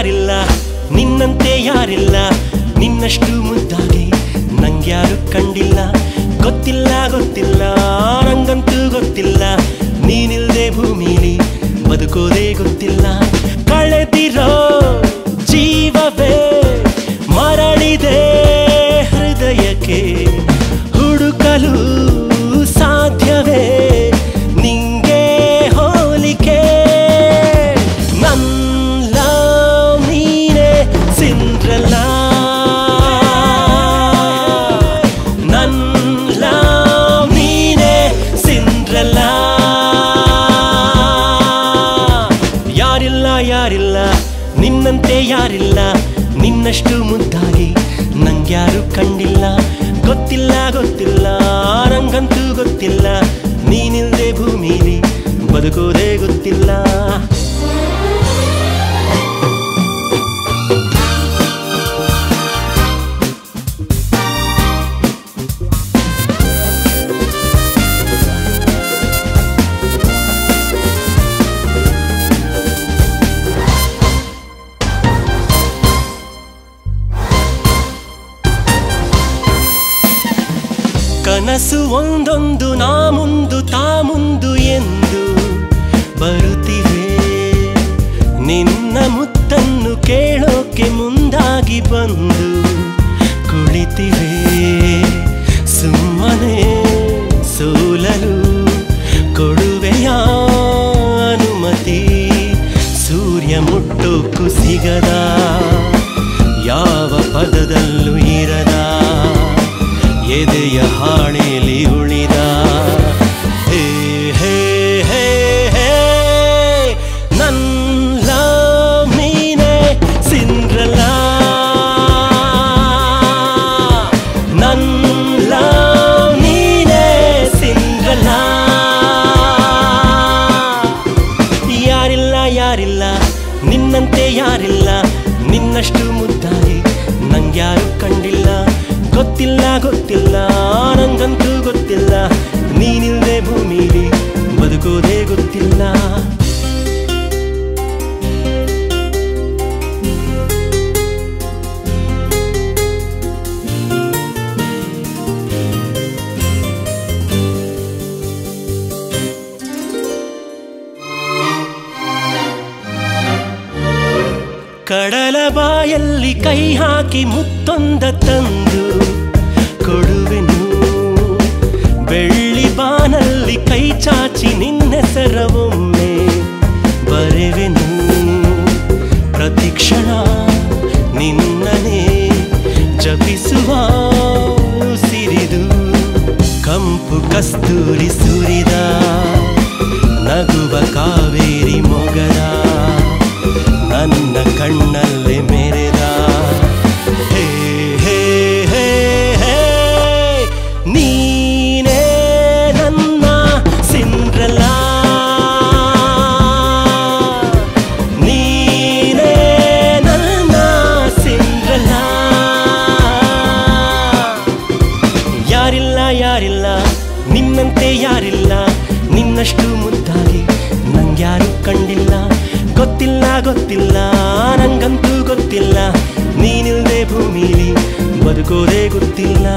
ಯಾರಿಲ್ಲ ನಿನ್ನಂತೆ ಯಾರಿಲ್ಲ ನಿನ್ನಷ್ಟು ಮುದ್ದಾಗಿ ನಂಗ್ಯಾರು ಕಂಡಿಲ್ಲ ಗೊತ್ತಿಲ್ಲ ಗೊತ್ತಿಲ್ಲ ನಂಗಂತೂ ಗೊತ್ತಿಲ್ಲ ನೀನಿಲ್ದೆ ಭೂಮಿಲಿ ಬದುಕೋದೇ ಗೊತ್ತಿಲ್ಲ ಕಳೆದಿರೋ ಜೀವವೇ ಮರಳಿದೆ ಹೃದಯಕ್ಕೆ ಹುಡುಕಲು ಸಾಧ್ಯವೇ ನಿಂಗೆ ಹೋಲಿಕೆ ನನ್ನ ನೀನೆ ಸಿಂಡ್ರೆಲ್ಲ ನನ್ನ ನೀನೆ ಸಿಂಡ್ರೆಲ್ಲ ಯಾರಿಲ್ಲ ಯಾರಿಲ್ಲ ನಿನ್ನಂತೆ ಯಾರಿಲ್ಲ ನಿನ್ನಷ್ಟು ಮುದ್ದಾಗಿ ನಂಗ್ಯಾರು ಕಂಡಿಲ್ಲ ಗೊತ್ತಿಲ್ಲ ಗೊತ್ತಿಲ್ಲ ನಂಗಂತೂ ಗೊತ್ತಿಲ್ಲ ನೀನಿಲ್ದೆ ಭೂಮಿಲಿ ಬದುಕೋದೇ ಗೊತ್ತಿಲ್ಲ ಕನಸು ಒಂದೊಂದು ನಾ ಮುಂದು ತಾ ಮುಂದು ಎಂದು ಬರುತ್ತಿವೆ ನಿನ್ನ ಮುತ್ತನ್ನು ಕೇಳೋಕೆ ಮುಂದಾಗಿ ಬಂದು ಕುಳಿತಿವೆ ಸುಮ್ಮನೆ ಸೋಲಲು ಕೊಡುವೆಯ ಅನುಮತಿ ಸೂರ್ಯ ಮುಟ್ಟೋಕ್ಕೂ ಸಿಗದ ಯಾವ ಪದದಲ್ಲೂ ಇರದ ಎದೆಯ ಹಾಳೆಯಲ್ಲಿ ಉಳಿದ ಹೇ ಹೇ ಹೇ ಹೇ ನನ್ನ ನೀನೆ ಸಿಂಡ್ರೆಲ್ಲ ನನ್ನ ನೀನೆ ಸಿಂಡ್ರೆಲ್ಲ ಯಾರಿಲ್ಲ ಯಾರಿಲ್ಲ ನಿನ್ನಂತೆ ಯಾರಿಲ್ಲ ನಿನ್ನಷ್ಟು ಮುದ್ದಾಗಿ ನಂಗ್ಯಾರು ಕಂಡಿಲ್ಲ ಗೊತ್ತಿಲ್ಲ ಗೊತ್ತಿಲ್ಲ ನಂಗಂತೂ ಗೊತ್ತಿಲ್ಲ ನೀನಿಲ್ದೆ ಭೂಮಿಲಿ ಬದುಕೋದೇ ಗೊತ್ತಿಲ್ಲ ಕಡಲ ಬಾಯಲ್ಲಿ ಕೈ ಹಾಕಿ ಮುತ್ತೊಂದ ತಂದು ಕೊಡುವೆನು ಬೆಳ್ಳಿ ಬಾನಲ್ಲಿ ಕೈ ಚಾಚಿ ನಿನ್ನೆಸರ ಒಮ್ಮೆ ಬರೆವೆನು ಪ್ರತಿಕ್ಷಣ ನಿನ್ನನೇ ಜಪಿಸುವ ಸಿರಿದು ಕಂಪು ಕಸ್ತೂರಿ ಸುರಿದ ನಗುವ ಕಾವೇರಿ ಮೊಗದ ನನ್ನ ಕಣ್ಣಲ್ಲೇ ಮೆರೆದ ಹೇ ಹೇ ಹೇ ಹೇ ನೀನೇ ನನ್ನ ಸಿಂಡ್ರೆಲ್ಲ ನೀನೇ ನನ್ನ ಸಿಂಡ್ರೆಲ್ಲ ಯಾರಿಲ್ಲ ಯಾರಿಲ್ಲ ನಿನ್ನಂತೆ ಯಾರಿಲ್ಲ ನಿನ್ನಷ್ಟು ಮುದ್ದಾಗಿ ನಂಗ್ಯಾರು ಕಂಡಿಲ್ಲ ಗೊತ್ತಿಲ್ಲ ಗೊತ್ತಿಲ್ಲ ನಂಗಂತೂ ಗೊತ್ತಿಲ್ಲ ನೀನಿಲ್ದೆ ಭೂಮಿಲಿ ಬದುಕೋದೇ ಗೊತ್ತಿಲ್ಲ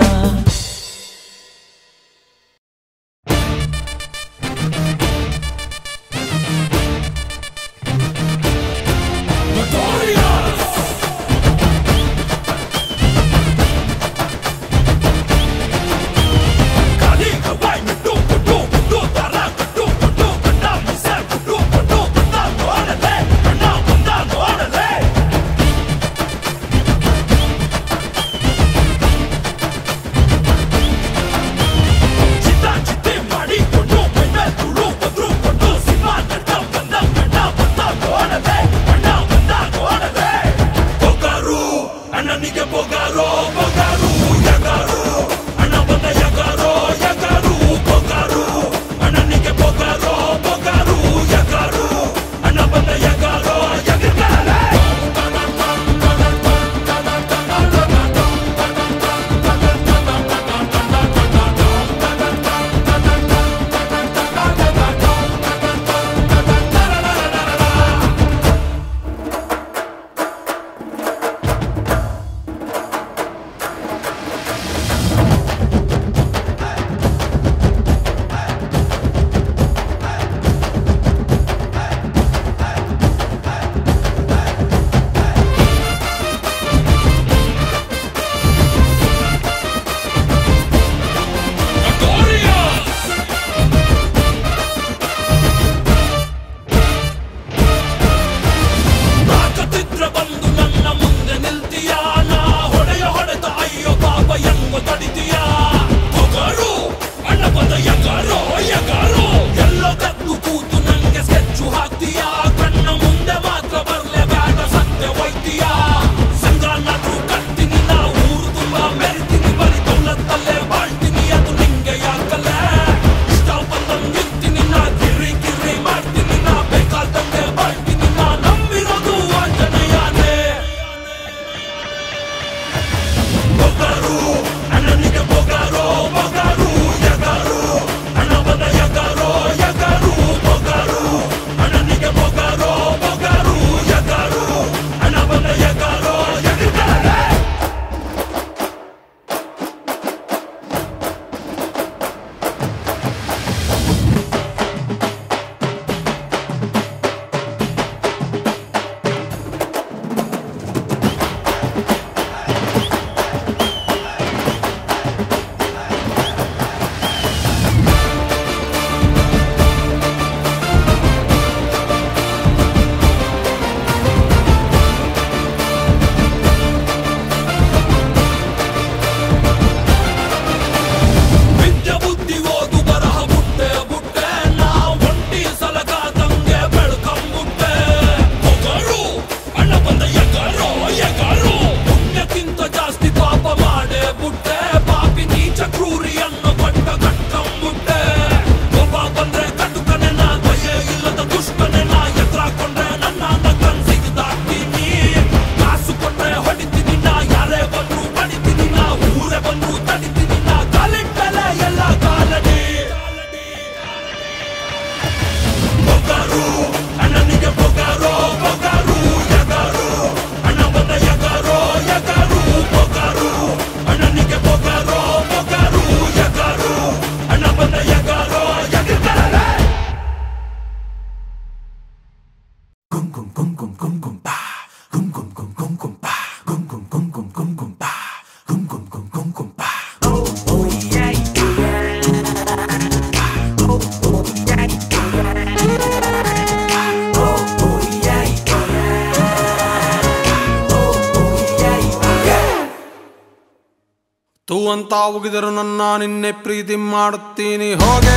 ಅಂತ ಉಗಿದರು ನನ್ನ ನಿನ್ನೆ ಪ್ರೀತಿ ಮಾಡುತ್ತೀನಿ ಹೋಗೆ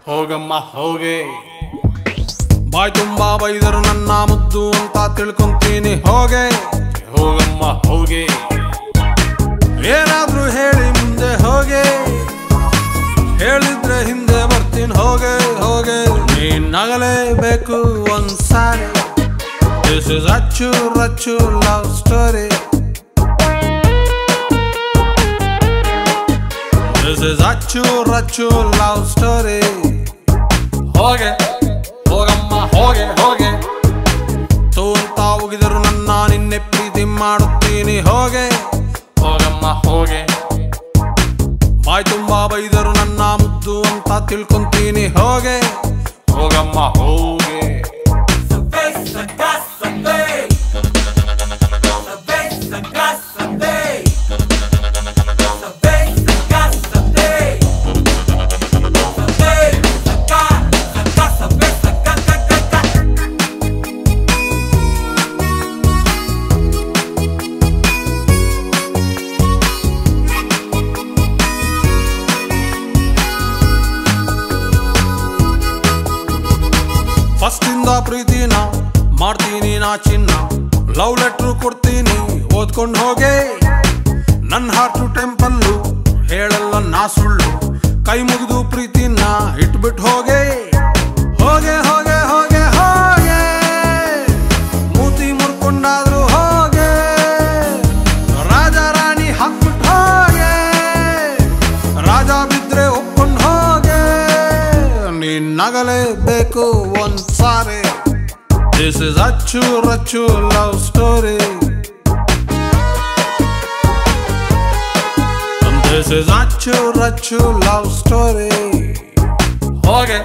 ಹೋಗಮ್ಮ ಹೋಗೆ ಬಾಯ್ ತುಂಬಾ ಬೈದರು ನನ್ನ ಮುದ್ದು ಅಂತ ತಿಳ್ಕೊಂತೀನಿ ಹೋಗೆ ಹೋಗಮ್ಮ ಹೋಗೆ ಏನಾದ್ರೂ ಹೇಳಿ ಮುಂದೆ ಹೋಗೆ ಹೇಳಿದ್ರೆ ಹಿಂದೆ ಬರ್ತೀನಿ ಹೋಗೆ ಹೋಗೆ ನೀನ್ ನಗಲೇಬೇಕು ಒಂದ್ಸಾರಿ This is ಅಚ್ಚು love story This is ಅಚ್ಚು love story ಹೋಗೆ ಹೋಗಮ್ಮ ಹೋಗೆ ಹೋಗೆ ತೂ ಅಂತ ಉಗಿದರು ನನ್ನ ನಿನ್ನೆ ಪ್ರೀತಿ ಮಾಡುತ್ತೀನಿ ಹೋಗೆ ಹೋಗಮ್ಮ ಹೋಗೆ ಬಾಯ್ ತುಂಬಾ ಬೈದರು ನನ್ನ ಮುದ್ದು ಅಂತ ತಿಳ್ಕೊಂತೀನಿ ಹೋಗೆ ಹೋಗಮ್ಮ ಹೋಗೆ ಫಸ್ಟಿಂದ ಪ್ರೀತಿನ ಮಾಡ್ತೀನಿ ನಾ ಚಿನ್ನ ಲವ್ ಲೆಟ್ರು ಕೊಡ್ತೀನಿ ಓದ್ಕೊಂಡು ಹೋಗೆ ನನ್ನ ಹಾರ್ಟು ಟೆಂಪಲ್ಲು ಹೇಳಲ್ಲ ನಾ ಸುಳ್ಳು ಕೈ ಮುಗಿದು ಪ್ರೀತಿನ ಇಟ್ಬಿಟ್ಟು ಹೋಗೆ ಹೋಗೆ ಹೋಗೆ ಹೋಗೆ ಹೋಗೆ ಮೂತಿ ಮುರ್ಕೊಂಡಾದ್ರು ಹೋಗೆ ರಾಜ ರಾಣಿ ಹಾಕ್ಬಿಟ್ಟು ಹೋಗೆ ರಾಜ ಬಿದ್ರೆ ಒಪ್ಕೊಂಡು ಹೋಗೆ ನೀನ್ ನಗಲೇಬೇಕು ಒಂದ್ಸಾರಿ This is ಅಚ್ಚು love story And this is ಅಚ್ಚು love story ಹೋಗೆ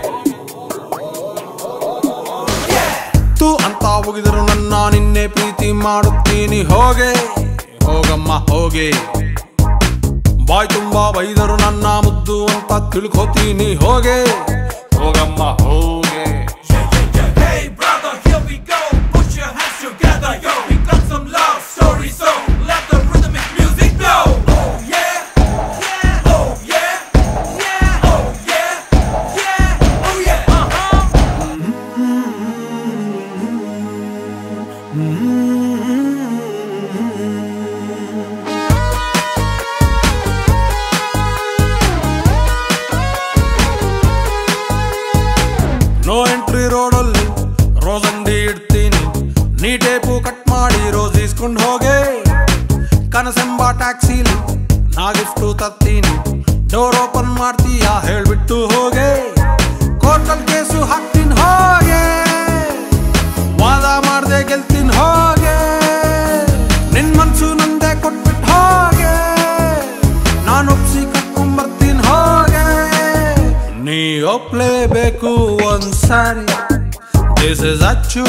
ತೂ ಅಂತ ಉಗಿದರು ನನ್ನ ನಿನ್ನೆ ಪ್ರೀತಿ ಮಾಡುತ್ತೀನಿ ಹೋಗೆ ಹೋಗಮ್ಮ ಹೋಗೆ ಬಾಯ್ ತುಂಬಾ ಬೈದರು ನನ್ನ ಮುದ್ದು ಅಂತ ತಿಳ್ಕೊತೀನಿ ಹೋಗೆ ಹೋಗಮ್ಮ ಹೋಗೆ ನೋ ಎಂಟ್ರಿ ರೋಡಲ್ಲಿ ರೋಸ್ ಅಂಗಡಿ ಇಡ್ತೀನಿ ನೀ ಟೇಪು ಕಟ್ ಮಾಡಿ ರೋಸ್ ಇಸ್ಕೊಂಡು ಹೋಗೆ ಕನಸೆಂಬ ಟ್ಯಾಕ್ಸಿಲಿ ನಾ ಗಿಫ್ಟು ತತ್ತೀನಿ ಡೋರ್ ಓಪನ್ ಮಾಡ್ತೀಯಾ ಹೇಳ್ಬಿಟ್ಟು ಹೋಗೆ ಕೋರ್ಟಲ್ ಕೇಸು ಹಾಕ್ತೀನಿ ಹೋಗೆ ವಾದ ಮಾಡ್ದೆ ಗೆಲ್ತೀನಿ ಹೋಗೆ ನಿನ್ ಮನ್ಸು ನಂದೆ ಕೊಟ್ಬಿಟ್ಟು ಹೋಗೆ ನಾನು ಒಪ್ಸಿ ಕಟ್ಕೊಂಡ್ಬರ್ತೀನಿ ಹೋಗೆ ನೀ ಒಪ್ಲೇಬೇಕು ಒಂದ್ಸಾರಿ This is ಅಚ್ಚು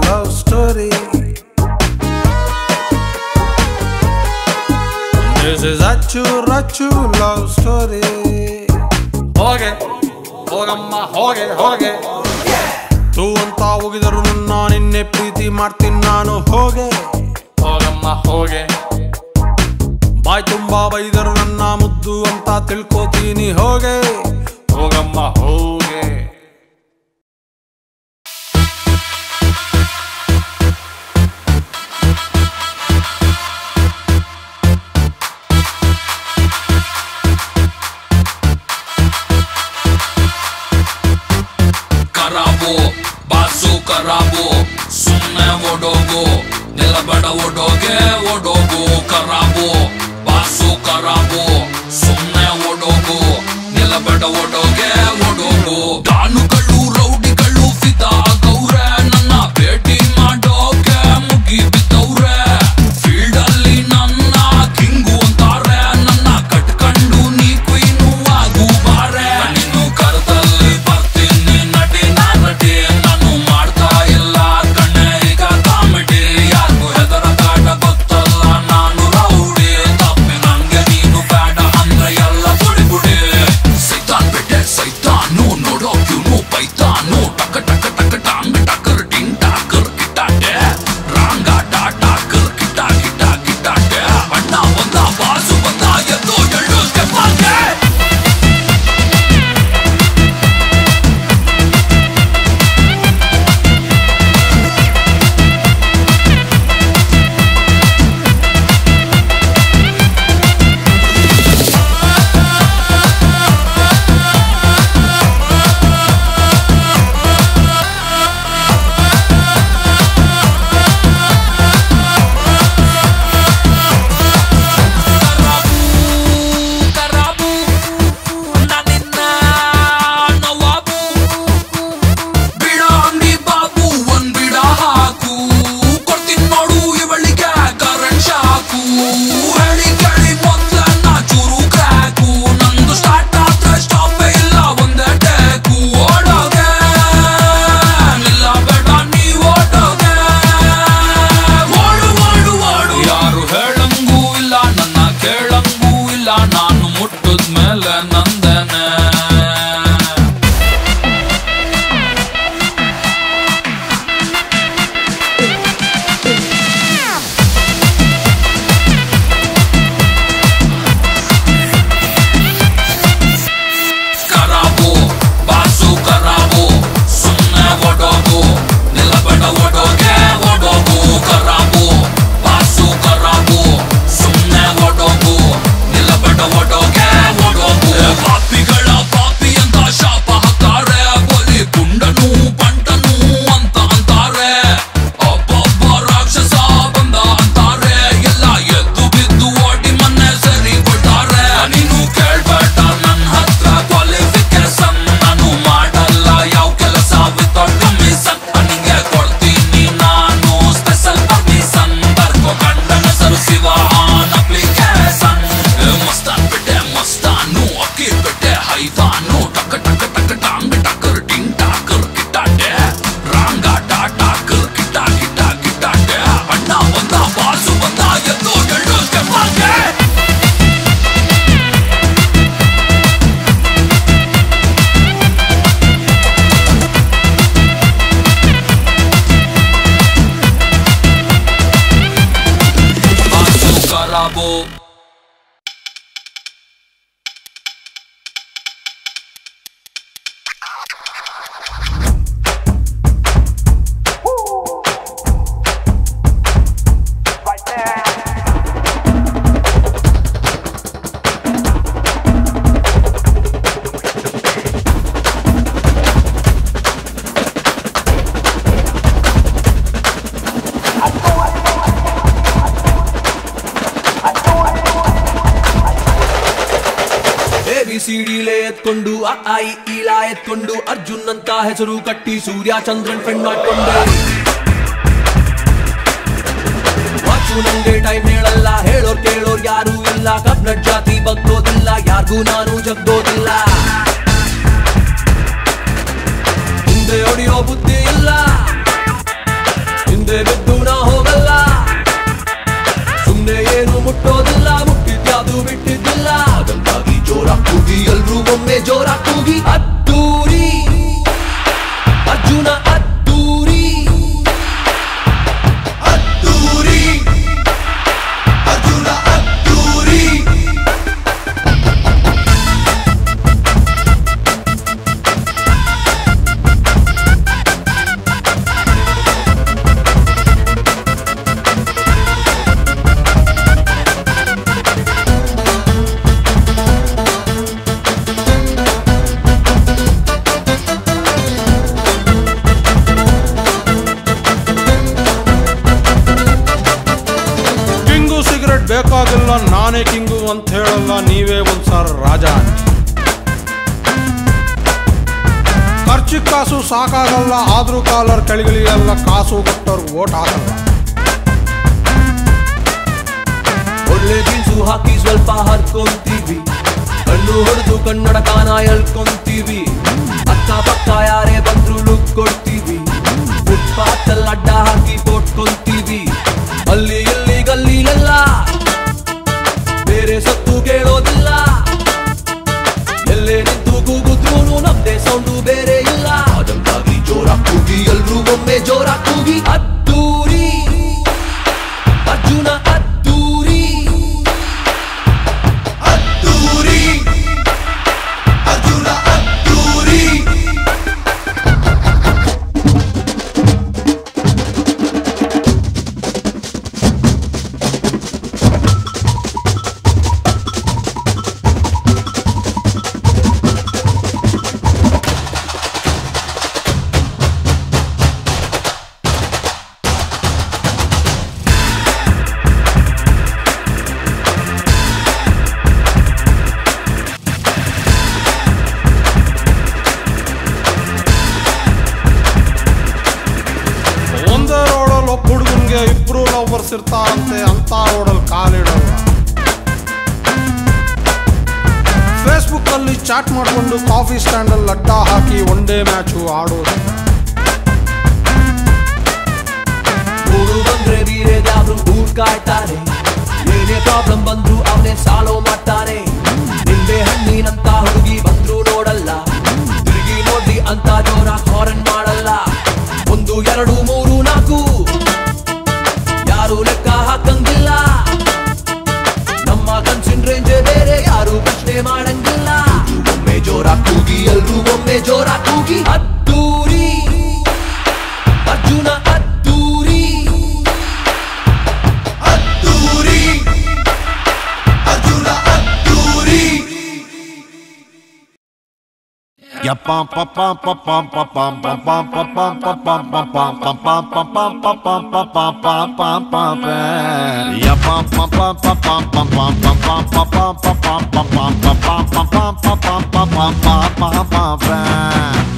love story This is ಅಚ್ಚು love story ಹೋಗೆ ಹೋಗಮ್ಮ ಹೋಗೆ ಹೋಗೆ ತೂ ಅಂತ ಹೋಗಿದರು ನನ್ನ ನಿನ್ನೆ ಪ್ರೀತಿ ಮಾಡ್ತೀನಿ ನಾನು ಹೋಗೆ ಹೋಗಮ್ಮ ಹೋಗೆ ಬಾಯ್ ತುಂಬಾ ಬೈದರು ನನ್ನ ಮುದ್ದು ಅಂತ ತಿಳ್ಕೊತೀನಿ ಹೋಗೆ ಹೋಗಮ್ಮ ಹೋಗೆ ಕರಾಬೋ ಬಾಸು ಕರಾಬೋ ಸುಮ್ಮನೆ ಓಡೋಗು ನಿಲ್ಲಬೇಡ ಓಡೋಗು ಕರಾಬೋ ಬಾಸು ಕರಾಬೋ ಸುಮ್ಮನೆ ಓಡೋಗು ನಿಲ್ಲಬೇಡ ಓಡೋಗು ದಾನುಗಳು ರೌಡಿಗಳು ಫಿದಾ ಆಗವ್ರೆ ನನ್ನ ಭೇಟಿ ಮಾಡೋಕೆ ಮುಗಿ ಬಿದ್ದವ್ರೆ ಫೀಲ್ಡ್ ಅಲ್ಲಿ ನನ್ನ ಕಿಂಗು ಅಂತಾರೆ ನನ್ನ ಕಟ್ಕೊಂಡು ನೀ ಕ್ವೀನು ಆಗು ಬಾರೆ ನೀನು ಕರೆದಲ್ಲಿ ಬರ್ತೀನಿ ನಟಿ ನಾನು ಮಾಡ್ತಾ ಇಲ್ಲ ಕಣ್ಣೆ ಈಗ ಕಾಮಿಡಿ ಯಾರಿಗೂ ಹೆದರ ಕಾಟ ಗೊತ್ತಲ್ಲ ಮುಟ್ಟಿದ್ಮೇಲೆ ನಂದನೆ ಸಿಡಿಲೆ ಎತ್ಕೊಂಡು ಐ ಈಲ ಎತ್ಕೊಂಡು ಅರ್ಜುನ್ ಅಂತ ಹೆಸರು ಕಟ್ಟಿ ಸೂರ್ಯ ಚಂದ್ರನ್ ಫ್ರೆಂಡ್ ಮಾಡ್ಕೊಂಡೆ ವಾಚು ನಂಗೆ ಟೈಮ್ ಹೇಳಲ್ಲ ಹೇಳೋರ್ ಕೇಳೋರ್ ಯಾರು ಇಲ್ಲ ಕಬ್ನಟ್ ಜಾತಿ ಬಗ್ಗೋದಿಲ್ಲ ಯಾರಿಗೂ ನಾನು ಜಗ್ಗೋದಿಲ್ಲ ಹಿಂದೆ ಹೊಡಿಯೋ ಬುದ್ಧಿ ಇಲ್ಲ ಹಿಂದೆ ಬಿದ್ದು ನಾ ಹೋಗಲ್ಲ ಸುಮ್ನೆ ಏನು ಮುಟ್ಟೋದಿಲ್ಲ ಮುಟ್ಟಿದ್ಯಾವುದು ಬಿಟ್ಟಿದ್ದಿಲ್ಲ ಅದಂತಾಗಿ ಜೋರಾಗಿ ಕೂಗಿ ಎಲ್ರೂ ಒಮ್ಮೆ ಜೋರಾಗಿ ಕೂಗಿ ಅದ್ದೂರಿ ಅರ್ಜುನ ಅದ್ದೂರಿ ಅದ್ದೂರಿ ಅರ್ಜುನ ಅದ್ದೂರಿ ಬೇಕಾಗಿಲ್ಲ ನಾನೇ ಕಿಂಗು ಅಂತ ಹೇಳಲ್ಲ ನೀವೇ ಒಂದ್ಸಾರ ರಾಜ ಖರ್ಚು ಕಾಸು ಸಾಕಾಗಲ್ಲ ಆದ್ರೂ ಕಾಲರ್ ಕೆಳಗಿಳಿಯಲ್ಲ ಕಾಸು ಕೊಟ್ಟವ್ರು ಓಟ್ ಹಾಕಲ್ಲ ಒಳ್ಳೆ ಜೀನ್ಸು ಹಾಕಿ ಸ್ವಲ್ಪ ಹರ್ಕೊಂತೀವಿ ಕಣ್ಣು ಹೊಡೆದು ಕನ್ನಡ ಕಾನ ಎಳ್ಕೊಂತೀವಿ ಅಕ್ಕ ಪಕ್ಕ ಯಾರೇ ಬಂದ್ರು ಲುಕ್ ಕೊಡ್ತೀವಿ ಫುಟ್ಪಾತ್ ಅಲ್ಲಿ ಅಡ್ಡ ಹಾಕಿ ಪೋಟ್ಕೊಂತೀವಿ ಅಲ್ಲಿ ಇಲ್ಲಿ ಗಲ್ಲಿಲೆಲ್ಲ ಬೇರೆ ಸತ್ತು ಕೇಳೋದಿಲ್ಲ ಎಲ್ಲೇ ನಿಂತು ಕೂಗುದ್ರೂ ನಮ್ದೇ ಸೌಂಡು ಬೇರೆ ಇಲ್ಲ ಅದಂತಾಗಿ ಜೋರಾಗಿ ಕೂಗಿ ಎಲ್ರೂ ಒಮ್ಮೆ ಜೋರಾಗಿ ಕೂಗಿ ಅದ್ದೂರಿ ಅರ್ಜುನ ಅದ್ದೂರಿ ಅದ್ದೂರಿ ಅರ್ಜುನ ಅದ್ದೂರಿ ಇಬ್ರು ಲವರ್ಸ್ ಇರ್ತಾರಂತೆ ಅಂತ ರೋಡಲ್ಲಿ ಕಾಲಿಡೋಲ್ಲ ಫೇಸ್ಬುಕ್ ಅಲ್ಲಿ ಚಾಟ್ ಮಾಡಿಕೊಂಡು ಕಾಫಿ ಸ್ಟ್ಯಾಂಡ್ ಅಲ್ಲಿ ಅಡ್ಡ ಹಾಕಿ ಒನ್ ಡೇ ಮ್ಯಾಚು ಆಡೋದು ಊರು ಬಂದ್ರೆ ಬೀರೆದ್ಯಾವ್ರು ಊರ್ ಕಾಯ್ತಾರೆ ಏನೇ ಪ್ರಾಬ್ಲಮ್ ಬಂದ್ರು ಅವನೇ ಸಾಲೋ ಮಾಡ್ತಾರೆ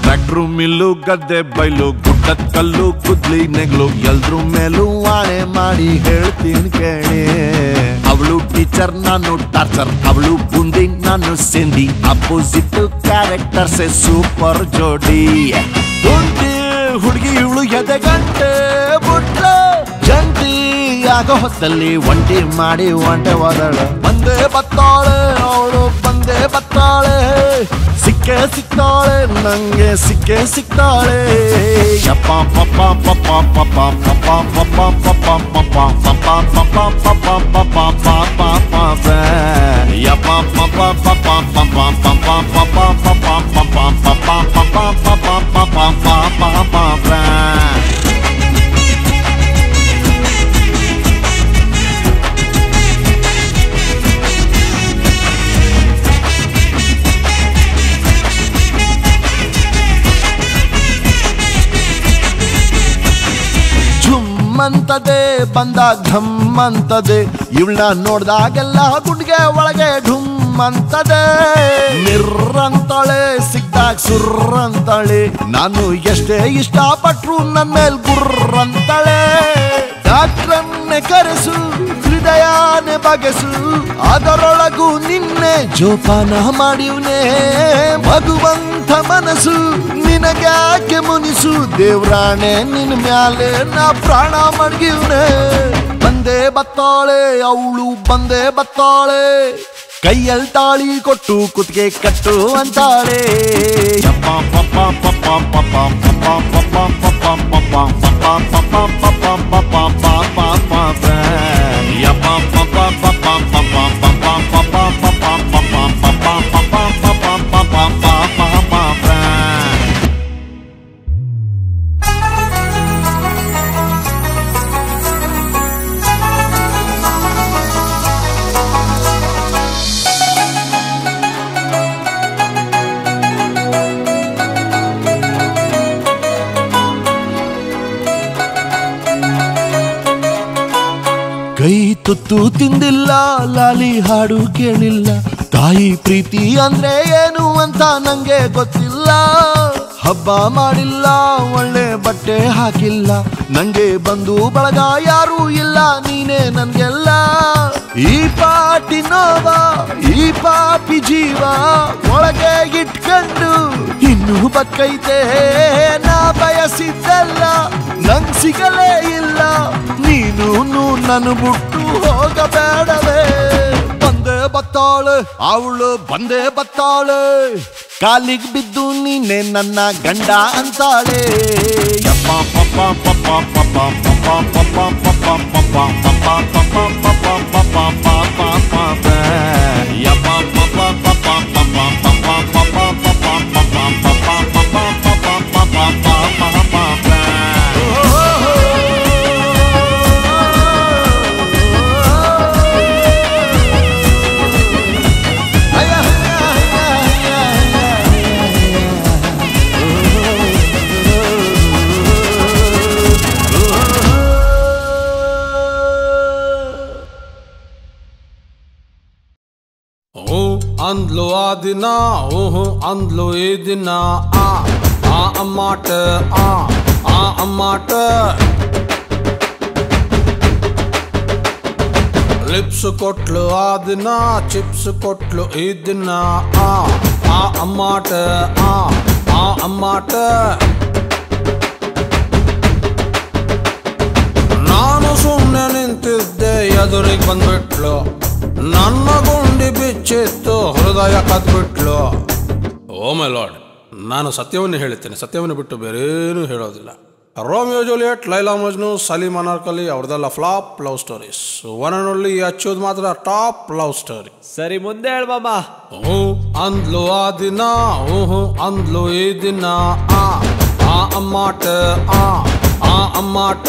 ಟ್ರ್ಯಾಕ್ಟ್ರು ಮಿಲ್ಲು ಗದ್ದೆ ಬೈಲು ಗುಡ್ಡದ ಕಲ್ಲು ಕುದ್ಲಿ ನೆಗ್ಲು ಎಲ್ರೂ ಮೇಲೂ ಆಣೆ ಮಾಡಿ ಹೇಳ್ತೀನಿ ಕೇಳಿ ಅವಳು ಟೀಚರ್ ನಾನು ಟಾರ್ಚರ್ ಅವಳು ಬುಂದಿ ನಾನು ಸಿಂಧಿ ಅಪೋಸಿಟ್ ಕ್ಯಾರೆಕ್ಟರ್ಸ್ ಸೂಪರ್ ಜೋಡಿ ಹುಡುಗಿ ಇವಳು ಎದೆ ಗಂಟೆ ಬುಟ್ಲ ಜಂಟಿ ಆಗೋ ಹೊತ್ತಲ್ಲಿ ಒಂಟಿ ಮಾಡಿ ಒಂಟೆ ಹೋದಳು ಬಂದೇ ಬತ್ತಾಳೆ ಅವಳು ಬಂದೇ ಬತ್ತಾಳೆ ಸಿಕ್ಕೇ ಸಿಕ್ತಾಳೆ ನಂಗೆ ಸಿಕ್ಕೇ ಸಿಕ್ತಾಳೆ ಯಪ್ಪ ಪಪ್ಪ ಪಪ್ಪ ಪಪ್ಪ ಪಪ್ಪ ಪಪ್ಪ ಪಪ್ಪ ಪಪ್ಪ ಪಪ್ಪ ಪಪ್ಪ ಪಪ್ಪ ಪಪ್ಪ ಪಪ್ಪ ಪಪ್ಪ ಯಪ್ಪ ಪಪ್ಪ ಪಪ್ಪ ಪಪ್ಪ ಪಪ್ಪ ಪಪ್ಪ ಪಪ್ಪ ಪಪ್ಪ ಪಪ್ಪ ಪಪ್ಪ ಪಪ್ಪ ಪಪ್ಪ ಪಪ್ಪ ಪಪ್ಪ ಅಂತದೆ ಬಂದಾಗ ಢಮ್ ಅಂತದೆ ಇವಳನ್ನ ನೋಡ್ದಾಗೆಲ್ಲ ಗುಂಡ್ಗೆ ಒಳಗೆ ಢುಮ್ ಅಂತದೆ ಮಿರ್ರಂತಾಳೆ ಸಿಕ್ದಾಗ ಸುರ್ರಂತಾಳೆ ನಾನು ಎಷ್ಟೇ ಇಷ್ಟಪಟ್ರು ನನ್ನ ಮೇಲ್ ಗುರ್ರಂತಾಳೆ ಡಾಕ್ಟ್ರನ್ನೇ ಕರೆಸು ಹೃದಯನೇ ಬಗೆಸು ಅದರೊಳಗೂ ನಿನ್ನೆ ಜೋಪಾನ ಮಾಡಿವ್ನೆ ಮಗುವಂತ ಮನಸ್ಸು ನಿನಗ್ಯಾಕೆ ಮುನಿಸು ದೇವ್ರಾಣೆ ನಿನ್ ಮ್ಯಾಲೆ ನಾ ಪ್ರಾಣ ಮಡ್ಗಿವ್ನೆ ಬಂದೇ ಬತ್ತಾಳೆ ಅವಳು ಬಂದೇ ಬತ್ತಾಳೆ ಕೈಯಲ್ಲಿ ತಾಳಿ ಕೊಟ್ಟು ಕುತ್ತಿಗೆ ಕಟ್ಟು ಅಂತಾಳೆ ಯಪ್ಪ ಪಪ್ಪ ಪಪ್ಪ ಪಪ್ಪ ಪಪ್ಪ ಪಪ್ಪ ಪಪ್ಪ ಪಪ್ಪ ಪಪ್ಪ ಪಪ್ಪ ಪಪ್ಪ ಪಪ್ಪ ಪಪ್ಪ ಪಪ್ಪ ಯಪ್ಪ ಪಪ್ಪ ಪಪ್ಪ ಪಪ್ಪ ಪಪ್ಪ ಪಪ್ಪ ಪಪ್ಪ ಪಪ್ಪ ಪಪ್ಪ ಪಪ್ಪ ಪಪ್ಪ ಪಪ್ಪ ಪಪ್ಪ ಪಪ್ಪ ಕೈ ತುತ್ತು ತಿಂದಿಲ್ಲ ಲಾಲಿ ಹಾಡು ಕೇಳಿಲ್ಲ ತಾಯಿ ಪ್ರೀತಿ ಅಂದ್ರೆ ಏನು ಅಂತ ನಂಗೆ ಗೊತ್ತಿಲ್ಲ ಹಬ್ಬ ಮಾಡಿಲ್ಲ ಒಳ್ಳೆ ಬಟ್ಟೆ ಹಾಕಿಲ್ಲ ನಂಗೆ ಬಂದು ಬಳಗ ಯಾರು ಇಲ್ಲ ನೀನೇ ನನ್ಗೆಲ್ಲ ಈ ಪಾಟಿ ನೋವ ಈ ಪಾಪಿ ಜೀವ ಒಳಗೆ ಇಟ್ಕೊಂಡು ಇನ್ನು ಬಕ್ಕೈತೆ ನಾ ಬಯಸಿದ್ದಲ್ಲ ನಂಗ್ ಸಿಗಲೇ ಇಲ್ಲ ನೀನು ನನ್ ಬಿಟ್ಟು ಹೋಗಬೇಡವೇ ಬಂದೇ ಬತ್ತಾಳೆ ಅವಳು ಬಂದೇ ಬತ್ತಾಳೆ ಕಾಲಿಗೆ ಬಿದ್ದು ನೀನೆ ನನ್ನ ಗಂಡ ಅಂತಾಳೆ ಯಪ್ಪ ಪಪ್ಪ ಪಪ್ಪ ಪಪ್ಪ ಪಪ್ಪ ಪಪ್ಪ ಪಪ್ಪ ಪಪ್ಪ ಪಪ್ಪ ಪಪ್ಪ ಪಪ್ಪ ಪಪ್ಪ ಪಪ್ಪ ಪಪ್ಪ ಯಪ್ಪ ಪಪ್ಪ ಪಪ್ಪ ಪಪ್ಪ ಪಪ್ಪ ಪಪ್ಪ ಪಪ್ಪ ಪಪ್ಪ ಪಪ್ಪ ಪಪ್ಪ ಪಪ್ಪ ಪಪ್ಪ ಪಪ್ಪ ಅಂದ್ಲು ಆ ದಿನ ಓಹೋ ಅಂದ್ಲು ಈ ದಿನ ಆ ಅಮ್ಮಾಟ ಆ ಅಮ್ಮಾಟ ಲಿಪ್ಸ್ ಕೊಟ್ಲು ಆ ದಿನ ಚಿಪ್ಸ್ ಕೊಟ್ಲು ಈ ದಿನ ಆ ಅಮ್ಮಾಟ ಆ ಅಮ್ಮಾಟ ನಾನು ಸುಮ್ಮನೆ ನಿಂತಿದ್ದೆ ಎದುರಿಗೆ ಬಂದ್ಬಿಟ್ಲು ನನ್ನ ಗುಂಡಿ ಬಿಚ್ಚಿತ್ತು ಹೃದಯ ಕದ್ಬಿಟ್ಲು ಓ ಮೈ ಲಾರ್ಡ್ ನಾನು ಸತ್ಯವನ್ನು ಹೇಳ್ತೇನೆ ಸತ್ಯವನ್ನು ಬಿಟ್ಟು ಬೇರೇನೂ ಹೇಳೋದಿಲ್ಲ ರೋಮಿಯೋ ಜೂಲಿಯಟ್ ಲೈಲಾ ಮಜ್ನು ಸಲೀಮ್ ಅನಾರ್ಕಲಿ ಅವ್ರದೆಲ್ಲ flop love stories one and only ಅಚ್ಚೋದು ಮಾತ್ರ ಟಾಪ್ ಲವ್ ಸ್ಟೋರಿ ಸರಿ ಮುಂದೆ ಹೇಳ್ಬಮ್ಮ ಅಂದ್ಲು ಆ ದಿನ ಓಹೋ ಅಂದ್ಲು ಈ ದಿನ ಆ ಅಮ್ಮಾಟ ಆ ಅಮ್ಮಾಟ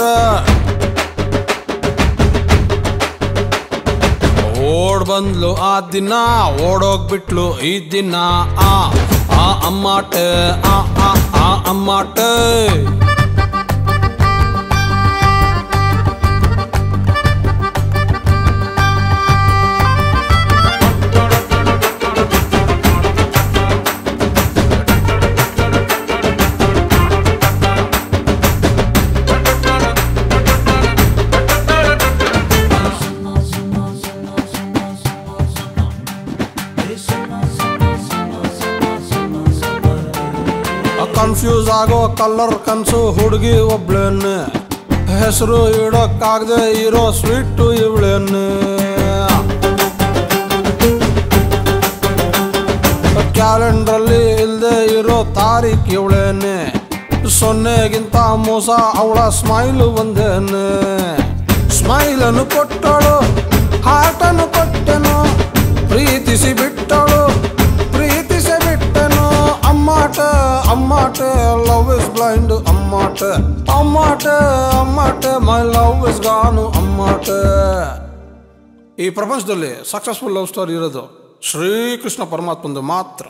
ಓಡ್ ಬಂದ್ಲು ಆ ದಿನ ಓಡೋಗ್ಬಿಟ್ಲು ಈ ದಿನ ಆ ಅಮ್ಮಾಟೆ ಅಮ್ಮಾಟೆ ಕನ್ಫ್ಯೂಸ್ ಆಗೋ ಕಲರ್ ಕನ್ಸು ಹುಡುಗಿ ಒಬ್ಳೇನೆ ಹೆಸರು ಇಡೋಕ್ಕಾಗದೆ ಇರೋ ಸ್ವೀಟು ಇವಳೇನೆ ಕ್ಯಾಲೆಂಡ್ರಲ್ಲಿ ಇಲ್ಲದೆ ಇರೋ ತಾರೀಖ್ ಇವಳೇನೆ ಸೊನ್ನೆಗಿಂತ ಮೋಸ ಅವಳ ಸ್ಮೈಲು ಒಂದೇನೆ ಸ್ಮೈಲನ್ನು ಕೊಟ್ಟಳು ಹಾರ್ಟನ್ನು ಕೊಟ್ಟೆನು ಪ್ರೀತಿಸಿ ಬಿಟ್ಟಳು ಪ್ರೀತಿಸಿ ಬಿಟ್ಟೆನು ಅಮ್ಮಾಟೆ ಅಮ್ಮಾಟೆ ಲವ್ ಇಸ್ ಬ್ಲೈಂಡ್ ಅಮ್ಮಾಟೆ ಅಮ್ಮಾಟೆ ಅಮ್ಮಾಟೆ ಮೈ ಲವ್ ಇಸ್ ಗಾನು ಅಮ್ಮಾಟೆ. ಈ ಪ್ರಪಂಚದಲ್ಲಿ ಸಕ್ಸಸ್ಫುಲ್ ಲವ್ ಸ್ಟೋರಿ ಇರೋದು ಶ್ರೀಕೃಷ್ಣ ಪರಮಾತ್ಮಂದು ಮಾತ್ರ.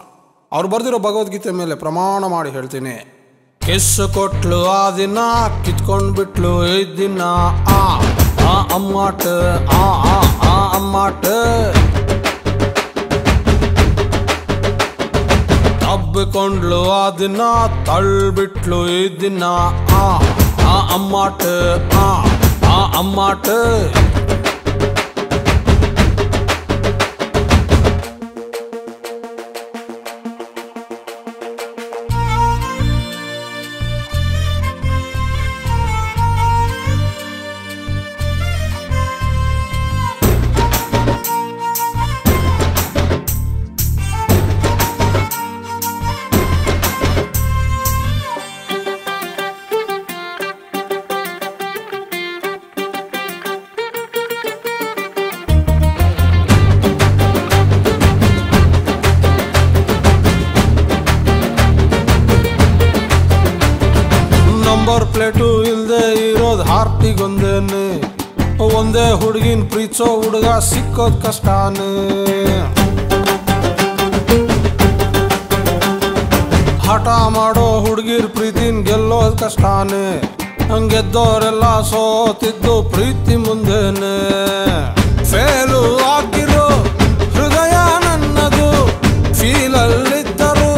ಅವ್ರು ಬರೆದಿರೋ ಭಗವದ್ಗೀತೆ ಮೇಲೆ ಪ್ರಮಾಣ ಮಾಡಿ ಹೇಳ್ತೀನಿ. ಕಿಸ್ಸು ಕೊಟ್ಲು ಆ ದಿನ ಕಿತ್ಕೊಂಡ್ ಬಿಟ್ಲು ಈ ದಿನ ಅಮ್ಮಾಟೆ ಅಮ್ಮಾಟೆ ತಬ್ಬಿಕೊಂಡ್ಲು ಆ ದಿನ ತಳ್ಬಿಟ್ಲು ಈ ದಿನ ಅಮ್ಮಾಟೆ ಅಮ್ಮಾಟೆ. ನಂಬರ್ ಪ್ಲೇಟು ಇಲ್ದೆ ಇರೋದು ಹಾರ್ಟಿಗೊಂದೇನೆ ಒಂದೇ ಹುಡುಗಿನ ಪ್ರೀತಿಸೋ ಹುಡುಗ ಸಿಕ್ಕೋದ್ ಕಷ್ಟಾನೆ. ಹಠ ಮಾಡೋ ಹುಡುಗಿರ್ ಪ್ರೀತಿನ ಗೆಲ್ಲೋದ್ ಕಷ್ಟಾನೆ ಹಂಗೆದ್ದೋರೆಲ್ಲ ಸೋತಿದ್ದು ಪ್ರೀತಿ ಮುಂದೆನೆ. ಫೇಲು ಆಗಿರೋ ಹೃದಯ ನನ್ನದು ಫೀಲಲ್ಲಿದ್ದರು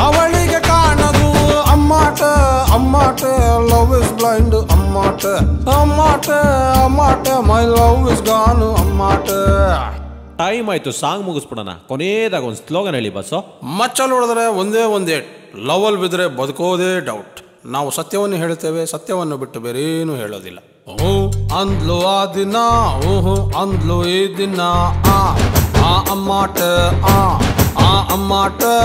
ಅವಳಿಗೆ ಕಾಣದು ಅಮ್ಮಾಟೆ ಅಮ್ಮಾಟೆ ಲವ್ ಇಸ್ ಬ್ಲೈಂಡ್ ಅಮ್ಮಾಟೆ ಅಮ್ಮಾಟೆ ಅಮ್ಮಾಟೆ ಮೈ ಲವ್ ಇಸ್ ಗಾನು ಅಮ್ಮಾಟೆ. ಟೈಮ್ ಆಯ್ತು, ಸಾಂಗ್ ಮುಗಿಸ್ಬಿಡೋಣ. ಕೊನೆಯದಾಗ ಒಂದು ಸ್ಲೋಗನ್ ಹೇಳಿ ಬಸ್ಸು. ಮಚ್ಚಲ್ಲಿ ಹೊಡೆದ್ರೆ ಒಂದೇ ಒಂದೇ ಲವಲ್ ಬಿದ್ರೆ ಬದುಕೋದೇ ಡೌಟ್. ನಾವು ಸತ್ಯವನ್ನು ಹೇಳ್ತೇವೆ, ಸತ್ಯವನ್ನು ಬಿಟ್ಟು ಬೇರೇನು ಹೇಳೋದಿಲ್ಲ. ಅಂದ್ಲು ಆ ದಿನ ಅಂದ್ಲು ಈ ದಿನ ಅಮ್ಮಾಟೆ ಅಮ್ಮಾಟೆ.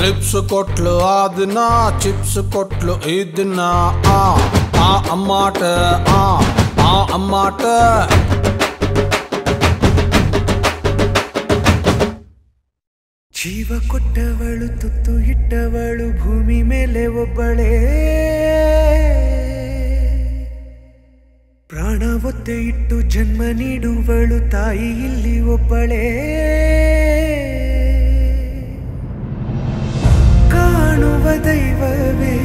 ಲಿಪ್ಸ್ ಕೊಟ್ಲು ಆ ದಿನ ಚಿಪ್ಸ್ ಕೊಟ್ಲು ಈ ದಿನ ಅಮ್ಮಾಟೆ ಅಮ್ಮಾಟೆ. ಜೀವ ಕೊಟ್ಟವಳು ತುತ್ತು ಇಟ್ಟವಳು ಭೂಮಿ ಮೇಲೆ ಒಬ್ಬಳೇ, ಪ್ರಾಣ ಒತ್ತೆ ಇಟ್ಟು ಜನ್ಮ ನೀಡುವಳು ತಾಯಿ ಇಲ್ಲಿ ಒಬ್ಬಳೇ. ಕಾಣುವ ದೈವವೇ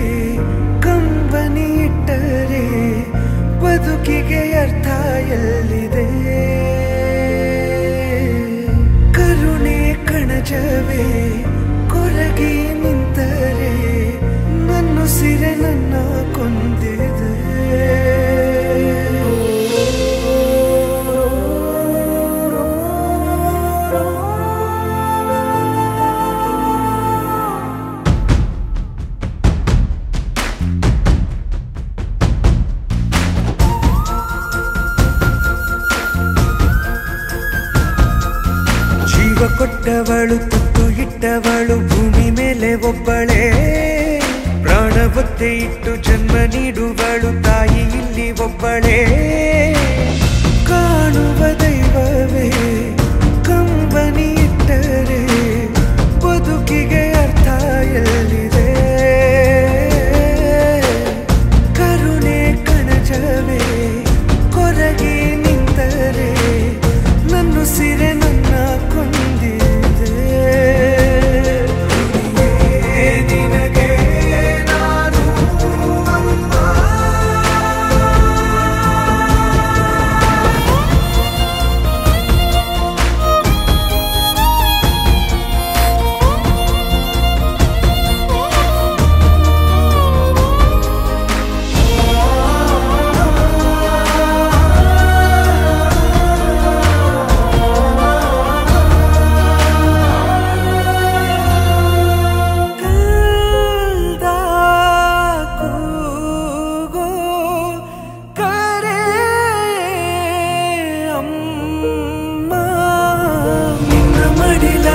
ಕಂಬನಿ ಇಟ್ಟರೆ ಬದುಕಿಗೆ ಅರ್ಥ ಎಲ್ಲಿದೆ. ಕರುಣೆ ಕಣಜವೇ ಕೊರಗಿ ನಿಂತರೆ ನನ್ನುಸಿರೆ ನನ್ನ ಕೊಂದಿದೆ. ಕೊಟ್ಟವಳು ತುತ್ತು ಇಟ್ಟವಳು ಭೂಮಿ ಮೇಲೆ ಒಬ್ಬಳೇ, ಪ್ರಾಣ ಒತ್ತೆ ಇಟ್ಟು ಜನ್ಮ ನೀಡುವಳು ತಾಯಿ ಇಲ್ಲಿ ಒಬ್ಬಳೇ. ಕಾಣುವ ದೈವವೇ ಕಂಬನಿ ಇಟ್ಟರೆ ಬದುಕಿಗೆ ಅರ್ಥ ಎಲ್ಲಿದೆ. ಕರುಣೆ ಕಣಜವೇ ಕೊರಗಿ ನಿಂತರೆ ನನ್ನುಸಿರೆ ನನ್ನ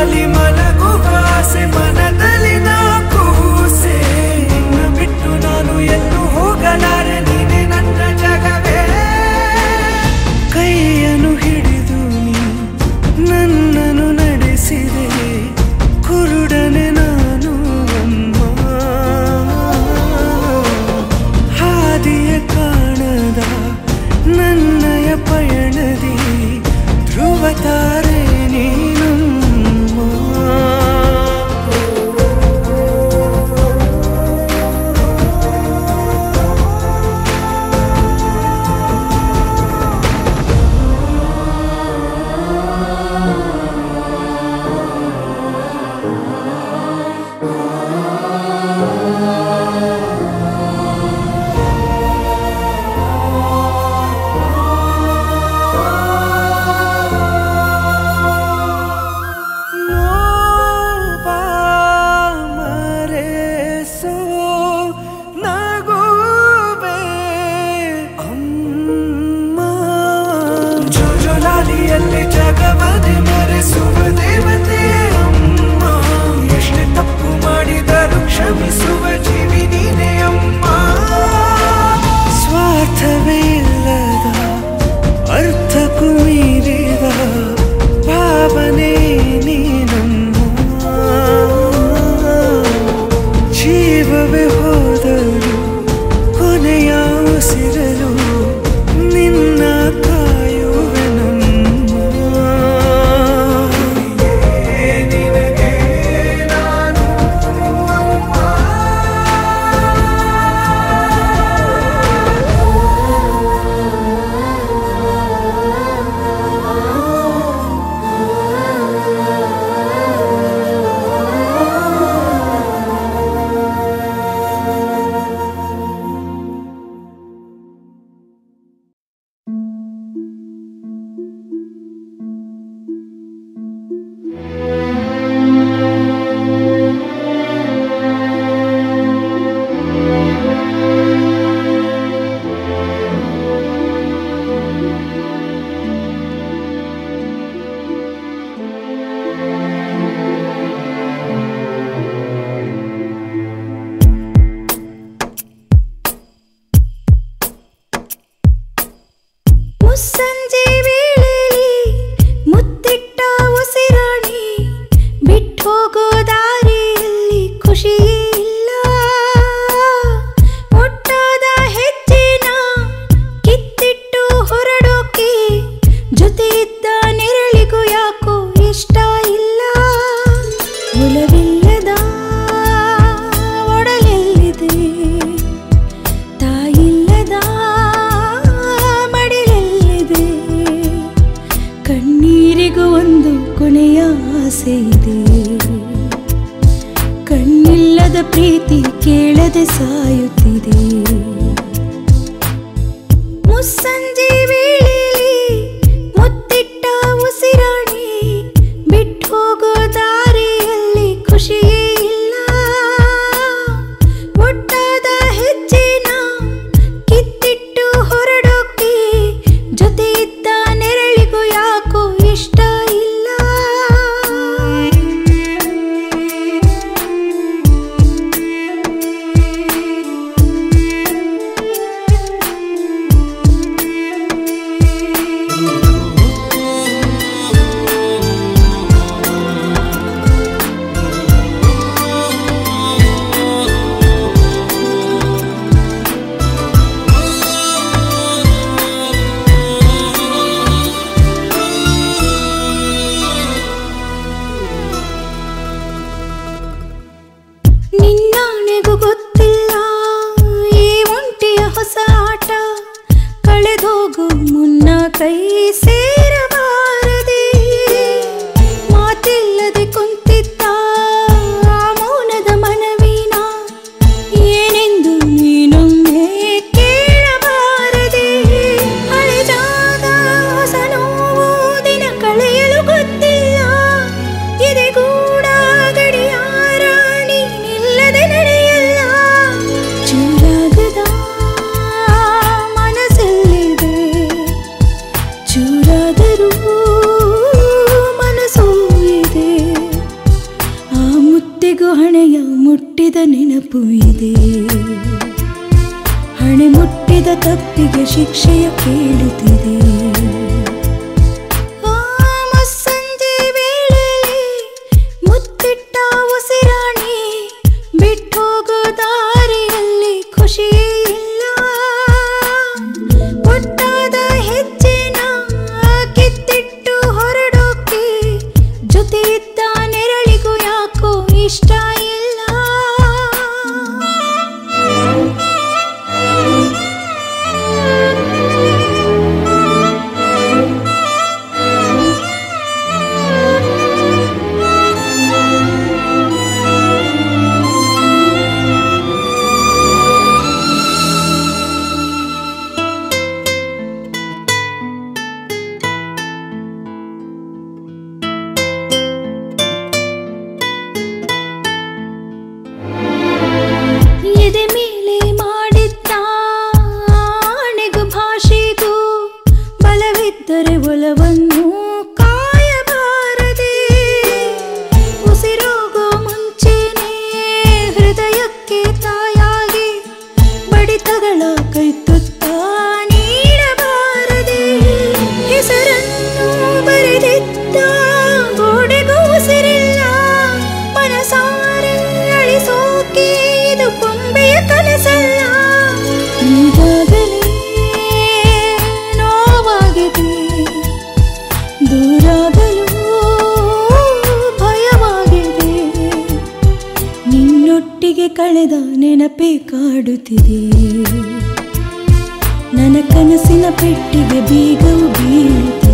ವಾಲಿ ಮಲಗುವ ಆಸೆ ಮನದಲ್ಲಿ ನಾ ಕೂಸೆ ನಿನ್ನ ಬಿಟ್ಟು ನಾನು ಎಲ್ಲೂ ಹೋಗಲಾರೆ ನೀನೆ ನನ್ನ ಜಗವೇ ಕೈಯನ್ನು ಹಿಡಿದು ನೀ ನನ್ನನ್ನು ನಡೆಸಿದೆ ಕುರುಡನೆ ನಾನು ಅಮ್ಮ ಹಾದಿಯ ಕಾಣದ ನನ್ನಯ ಪಯಣದಿ ಧ್ರುವ ತಾರೆ ನೀನಮ್ಮ ಜಗವನೆ ಮರೆಸುವ ದೇವತೆ ಅಮ್ಮ ಎಷ್ಟೇ ತಪ್ಪು ಮಾಡಿದರೂ ಕ್ಷಮಿಸುವ ಜೀವಿ ನೀನೆ ಅಮ್ಮ ಸ್ವಾರ್ಥವೇ ಇಲ್ಲದ ಅರ್ಥಕ್ಕೂ ಮೀರಿದ ಭಾವನೆ ನೀನಮ್ಮ ಜೀವವೇ ಹೋದರು ಕೊನೆಯ ಉಸಿರಲು ನಿನ್ನ ಕಾಯುವೆ ಮುಸ್ಸಂಜೆ ವೇಳೆಯಲ್ಲಿ ಮುತ್ತಿಟ್ಟ ಉಸಿರಾಣಿ ಬಿಟ್ಟು ಹೋಗೋ ದಾರಿಯಲ್ಲಿ ಖುಷಿಯೇ ಇಲ್ಲ ಒಟ್ಟಾದ ಹೆಜ್ಜೆನ ಕಿತ್ತಿಟ್ಟು ಹೊರಡೋಕೆ ಜೊತೆ ಇದ್ದ ನೆರಳಿಗೂ ಯಾಕೋ ಇಷ್ಟ ಇಲ್ಲ ಒಲವಿಲ್ಲದ ಒಡಲೆಲ್ಲಿದೆ ತಾಯಿಲ್ಲದ ಕಣ್ಣೀರಿಗೂ ಒಂದು ಕೊನೆಯ ಆಸೆ ಇದೆ ಕಣ್ಣಿಲ್ಲದ ಪ್ರೀತಿ ಕೇಳದೆ ಸಾಯುತ್ತಿದೆ ಮುಸ್ಸಂಜೆ ವೇಳೆಯಲ್ಲಿ ಮುತ್ತಿಟ್ಟ ಉಸಿರಾಣಿ ಬಿಟ್ಟು ಹೋಗೋ ದಾರಿಯಲ್ಲಿ ಖುಷಿಯೇ ಇಲ್ಲ ಒಟ್ಟಾದ ಹೆಜ್ಜೆನ ಕಿತ್ತಿಟ್ಟು ಹೊರಡೋಕೆ ಜೊತೆ ಇದ್ದ ನೆರಳಿಗೂ ಯಾಕೋ ಇಷ್ಟ ಇಲ್ಲ ಶಿಕ್ಷೆಯ ಕೇಳುತ್ತಿದೆ. ಮುಸ್ಸಂಜೆ ವೇಳೆಯಲ್ಲಿ ಮುತ್ತಿಟ್ಟ ಉಸಿರಾಣಿ ಬಿಟ್ಟೋಗೋ ದಾರಿಯಲ್ಲಿ ಖುಷಿಯೇ ಇಲ್ಲ. ಒಟ್ಟಾದ ಹೆಜ್ಜೆನ ಕಿತ್ತಿಟ್ಟು ಹೊರಡೋಕೆ ಜೊತೆ ಇದ್ದ ನೆರಳಿಗೂ ಯಾಕೋ ಇಷ್ಟ ಇಲ್ಲ. ಎದೆ ಮೇಲೆ ಮಾಡಿದ್ದ ಆಣೆಗೂ ಭಾಷೆಗೂ ಬಲವಿದ್ದರೆ ಒಲವನ್ನು ಕಾಯಬಾರದೆ. ಉಸಿರೋಗೋ ಮುಂಚೆನೇ ಹೃದಯಕ್ಕೆ ತಾಯಾಗಿ ಬಡಿತಗಳ ಕೈತುತ್ತ ನೀಡಬಾರದೆ. ಹೆಸರನ್ನು ಬರೆದಿದ್ದ ಗೋಡೆಗೂ ಉಸಿರಿಲ್ಲ. ಮನಸಾರೆ ಅಳಿಸೋಕೆ ಇದು ಕೊಂಬೆಯ ಕನಸಲ್ಲ. ಈಗಾಗಲೇ ನೋವಾಗಿದೆ, ದೂರಾಗಲೂ ಭಯವಾಗಿದೆ. ನಿನ್ನೊಟ್ಟಿಗೆ ಕಳೆದ ನೆನಪೇ ಕಾಡುತ್ತಿದೆ. ನನ್ನ ಕನಸಿನ ಪೆಟ್ಟಿಗೆ ಬೀಗವು ಬೀಳುತ್ತಿದೆ.